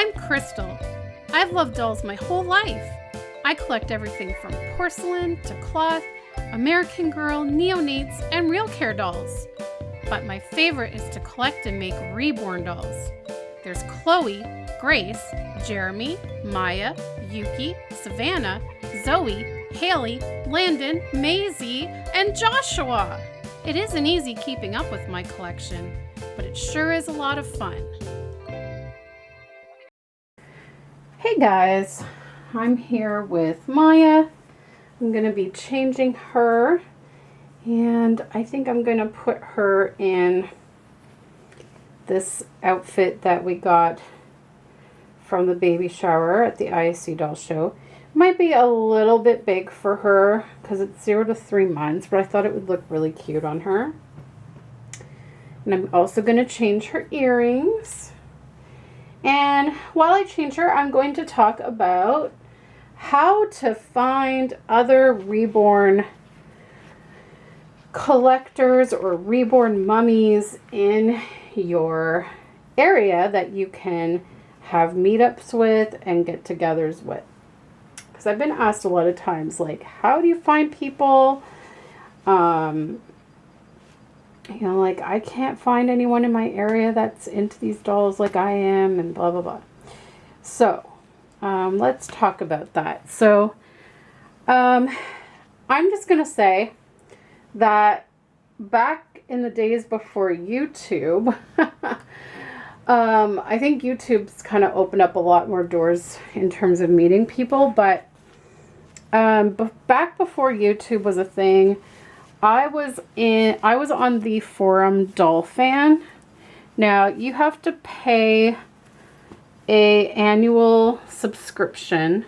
I'm Krystle. I've loved dolls my whole life. I collect everything from porcelain to cloth, American Girl, neonates, and real care dolls. But my favorite is to collect and make Reborn dolls. There's Chloe, Grace, Jeremy, Maya, Yuki, Savannah, Zoe, Haley, Landon, Maisie, and Joshua. It isn't easy keeping up with my collection, but it sure is a lot of fun. Hey guys, I'm here with Maya. I'm going to be changing her, and I think I'm going to put her in this outfit that we got from the baby shower at the ISC doll show. Might be a little bit big for her because it's 0 to 3 months, but I thought it would look really cute on her. And I'm also going to change her earrings. And while I change her, I'm going to talk about how to find other Reborn collectors or Reborn mummies in your area that you can have meetups with and get-togethers with. Because I've been asked a lot of times, like, how do you find people? You know, like, I can't find anyone in my area that's into these dolls like I am, and blah, blah, blah. So, let's talk about that. So, I'm just going to say that back in the days before YouTube, I think YouTube's kind of opened up a lot more doors in terms of meeting people, but back before YouTube was a thing, I was on the forum Doll Fan. Now, you have to pay a annual subscription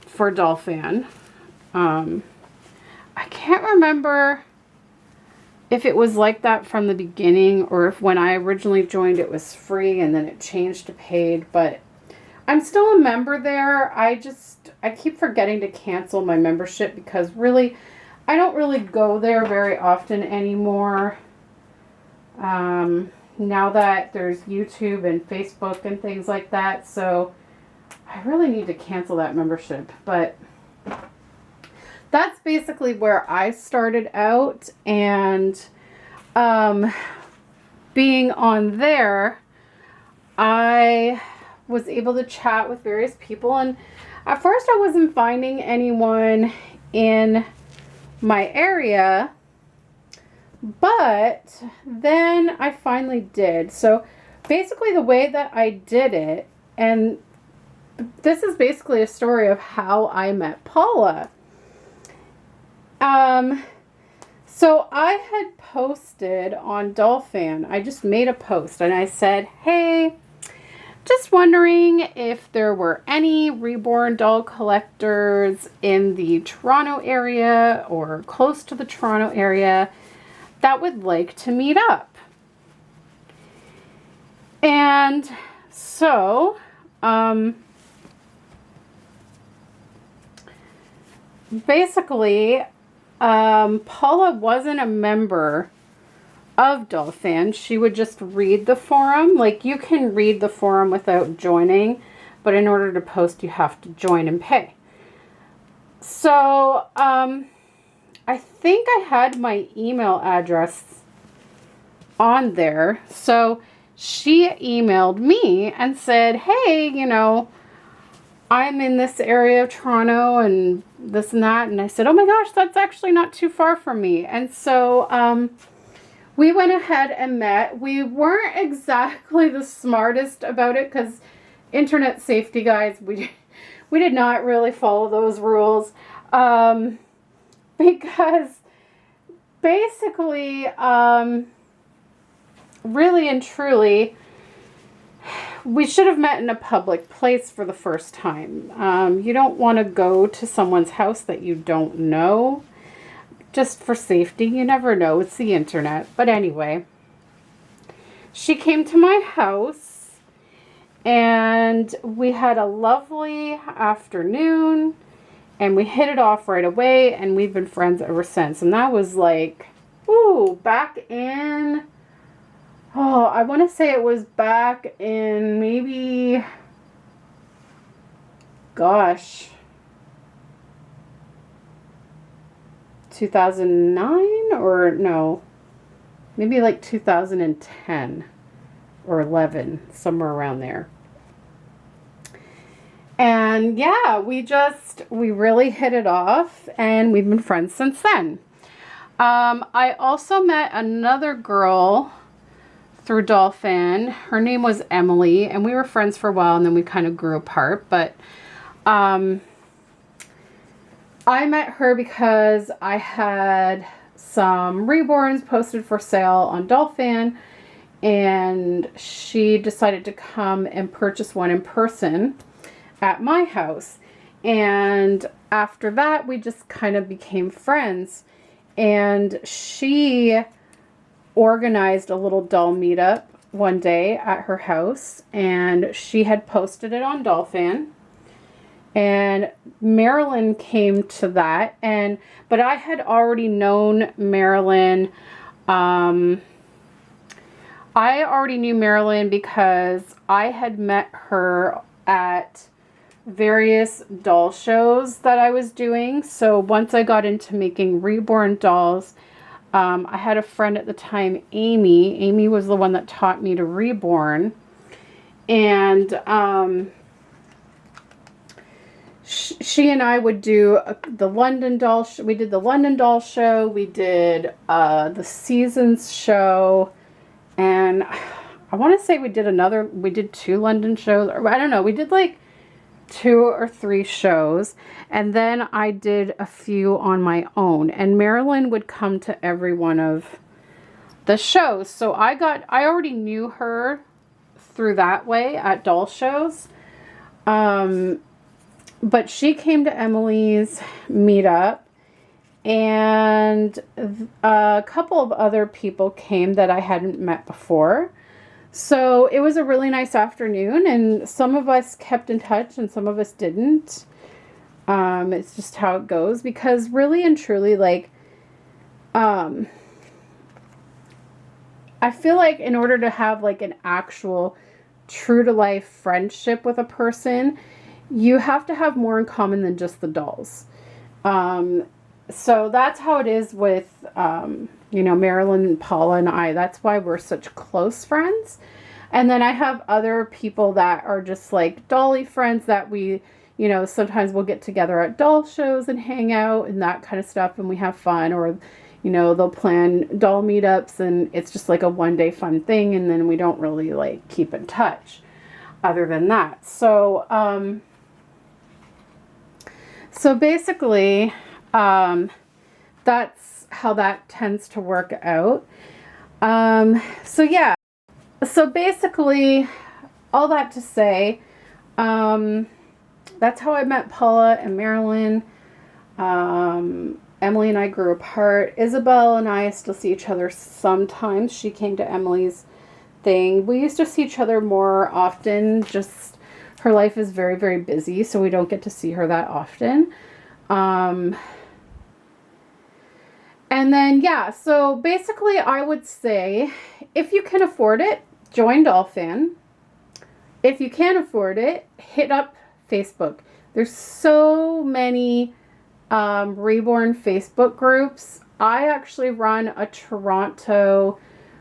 for Doll Fan. I can't remember if it was like that from the beginning or if when I originally joined it was free and then it changed to paid, but I'm still a member there. I keep forgetting to cancel my membership because really I don't really go there very often anymore. Now that there's YouTube and Facebook and things like that, so I really need to cancel that membership. But that's basically where I started out, and being on there, I was able to chat with various people, and at first I wasn't finding anyone in my area, but then I finally did. So basically the way that I did it, and this is basically a story of how I met Paula. So I had posted on Doll Fan, I just made a post and I said, hey, just wondering if there were any Reborn doll collectors in the Toronto area or close to the Toronto area that would like to meet up. And so, basically, Paula wasn't a member of Doll Fan. She would just read the forum. Like, you can read the forum without joining, but in order to post you have to join and pay. So I think I had my email address on there, so she emailed me and said, hey, you know, I'm in this area of Toronto and this and that, and I said, oh my gosh, that's actually not too far from me. And so we went ahead and met. We weren't exactly the smartest about it because internet safety guys, we did not really follow those rules. Because basically, really and truly, we should have met in a public place for the first time. You don't want to go to someone's house that you don't know. Just for safety, you never know, it's the internet. But anyway, she came to my house and we had a lovely afternoon and we hit it off right away and we've been friends ever since. And that was like, ooh, back in Oh, I want to say it was back in maybe, gosh, 2009 or no, maybe like 2010 or 11, somewhere around there. And yeah, we really hit it off, and we've been friends since then. I also met another girl through Dolphin. Her name was Emily, and we were friends for a while, and then we kind of grew apart. But I met her because I had some Reborns posted for sale on Dolphin, and she decided to come and purchase one in person at my house. And after that, we just kind of became friends. And she organized a little doll meetup one day at her house, and she had posted it on Dolphin. And Marilyn came to that, but I had already known Marilyn. I already knew Marilyn because I had met her at various doll shows that I was doing. So once I got into making Reborn dolls, I had a friend at the time, Amy. Amy was the one that taught me to Reborn. And she and I would do the London doll show. We did the London doll show. We did the Seasons show. And I want to say we did 2 London shows. Or I don't know. We did like 2 or 3 shows, and then I did a few on my own, and Marilyn would come to every one of the shows. So I already knew her through that way at doll shows. But she came to Emily's meetup, and a couple of other people came that I hadn't met before. So it was a really nice afternoon, and some of us kept in touch and some of us didn't. It's just how it goes, because really and truly, like, I feel like in order to have like an actual true to life friendship with a person, you have to have more in common than just the dolls. So that's how it is with, Marilyn and Paula and I. That's why we're such close friends. And then I have other people that are just like dolly friends that we, sometimes we'll get together at doll shows and hang out and that kind of stuff, and we have fun. Or, they'll plan doll meetups, and it's just like a one-day fun thing, and then we don't really like keep in touch other than that. So, basically, that's how that tends to work out. Yeah. So basically, all that to say, that's how I met Paula and Marilyn. Emily and I grew apart. Isabel and I still see each other sometimes. She came to Emily's thing. We used to see each other more often. Just her life is very, very busy, so we don't get to see her that often. And then, yeah, so basically I would say, if you can afford it, join Dolphin. If you can't afford it, hit up Facebook. There's so many Reborn Facebook groups. I actually run a Toronto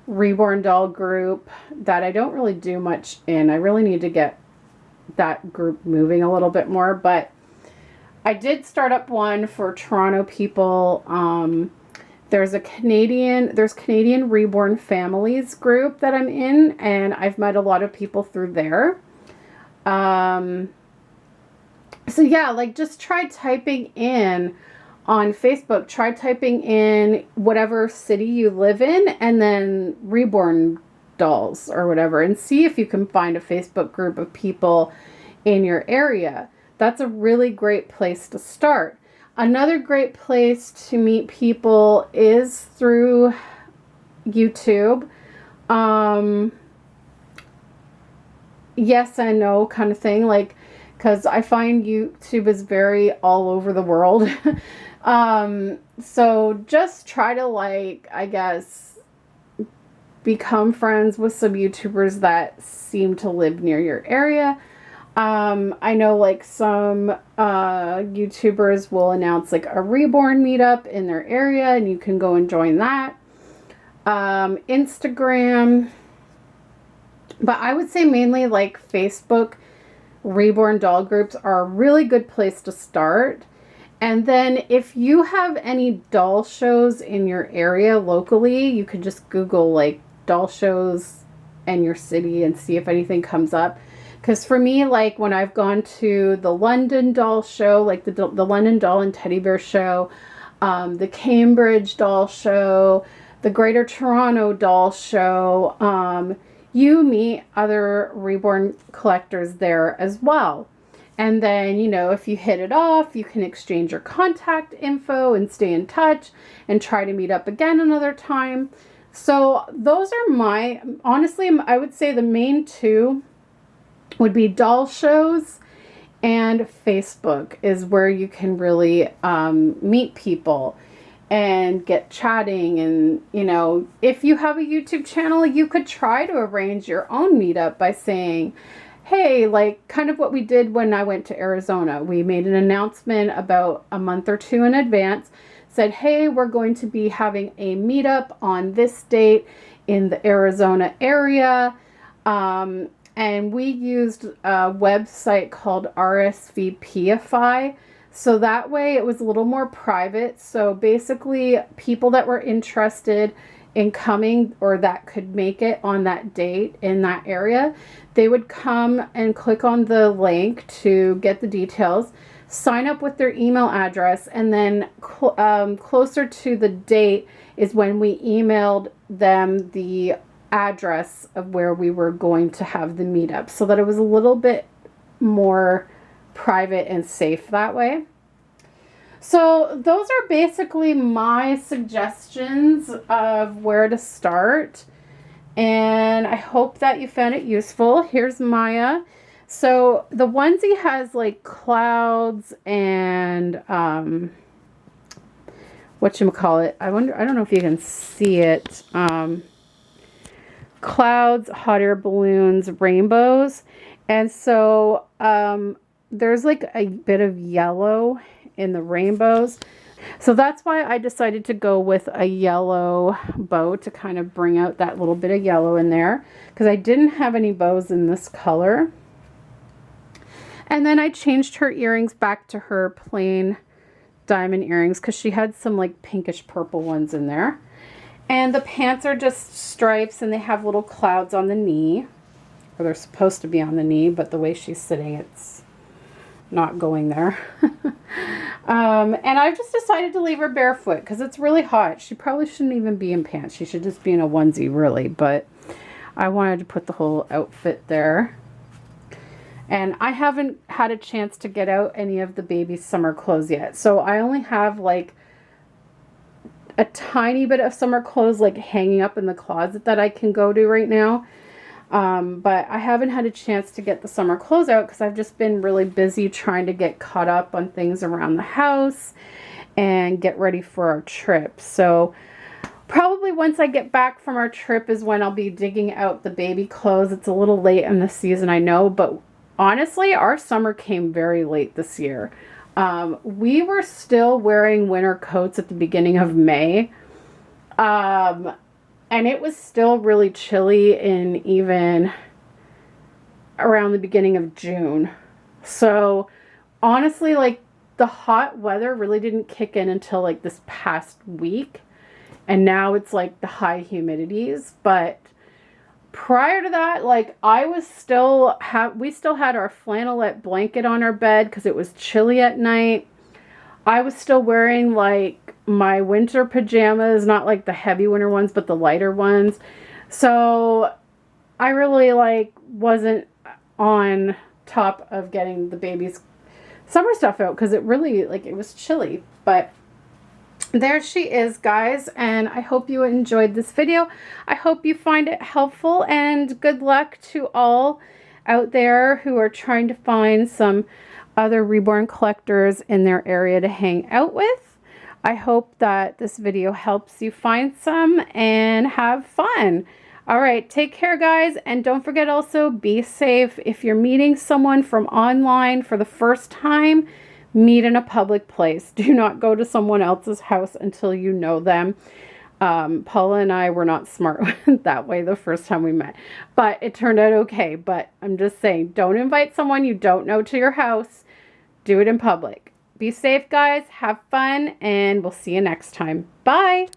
Reborn doll group that I don't really do much in. I really need to get that group moving a little bit more, but I did start up one for Toronto people. There's Canadian Reborn families group that I'm in, and I've met a lot of people through there. So yeah, like, just try typing in on Facebook, try typing in whatever city you live in, and then Reborn dolls or whatever, and see if you can find a Facebook group of people in your area. That's a really great place to start. Another great place to meet people is through YouTube. Yes and no kind of thing, like, because I find YouTube is very all over the world. So just try to, like, I guess, become friends with some YouTubers that seem to live near your area. I know like some YouTubers will announce like a Reborn meetup in their area, and you can go and join that. Instagram, but I would say mainly like Facebook Reborn doll groups are a really good place to start. And then if you have any doll shows in your area locally, you could just Google like doll shows in your city and see if anything comes up. Because for me, like when I've gone to the London doll show, like the London doll and teddy bear show, the Cambridge doll show, the Greater Toronto doll show, you meet other Reborn collectors there as well. And then, you know, if you hit it off, you can exchange your contact info and stay in touch and try to meet up again another time. So those are my, honestly, I would say the main two would be doll shows, and Facebook is where you can really meet people and get chatting. And, you know, if you have a YouTube channel, you could try to arrange your own meetup by saying, hey, like kind of what we did when I went to Arizona. We made an announcement about a month or two in advance, said, hey, we're going to be having a meetup on this date in the Arizona area. And we used a website called RSVPify. So that way it was a little more private. So basically people that were interested in coming or that could make it on that date in that area, they would come and click on the link to get the details, sign up with their email address, and then closer to the date is when we emailed them the address of where we were going to have the meetup, so that it was a little bit more private and safe that way. So those are basically my suggestions of where to start, and I hope that you found it useful. Here's Maya. So the onesie has like clouds and whatchamacallit, I don't know if you can see it, clouds, hot air balloons, rainbows. And so there's like a bit of yellow in the rainbows. So that's why I decided to go with a yellow bow to kind of bring out that little bit of yellow in there, because I didn't have any bows in this color. And then I changed her earrings back to her plain diamond earrings because she had some like pinkish purple ones in there. And the pants are just stripes, and they have little clouds on the knee, or they're supposed to be on the knee, but the way she's sitting, it's not going there. And I've just decided to leave her barefoot because it's really hot. She probably shouldn't even be in pants. She should just be in a onesie, really. But I wanted to put the whole outfit there. And I haven't had a chance to get out any of the baby's summer clothes yet. So I only have like a tiny bit of summer clothes like hanging up in the closet that I can go to right now. But I haven't had a chance to get the summer clothes out because I've just been really busy trying to get caught up on things around the house and get ready for our trip. So probably once I get back from our trip is when I'll be digging out the baby clothes. It's a little late in the season, I know, but honestly, our summer came very late this year. We were still wearing winter coats at the beginning of May. And it was still really chilly in even around the beginning of June. So honestly, like the hot weather really didn't kick in until like this past week. And now it's like the high humidities. But prior to that, like I was still, we still had our flannelette blanket on our bed because it was chilly at night. I was still wearing like my winter pajamas, not like the heavy winter ones, but the lighter ones. So I really like wasn't on top of getting the baby's summer stuff out because it really, like, it was chilly. But there she is, guys, and I hope you enjoyed this video. I hope you find it helpful, and good luck to all out there who are trying to find some other Reborn collectors in their area to hang out with. I hope that this video helps you find some and have fun. All right, take care, guys. And don't forget also, be safe. If you're meeting someone from online for the first time, meet in a public place. Do not go to someone else's house until you know them. Paula and I were not smart that way the first time we met, but it turned out okay. But I'm just saying, don't invite someone you don't know to your house. Do it in public. Be safe, guys. Have fun, and we'll see you next time. Bye.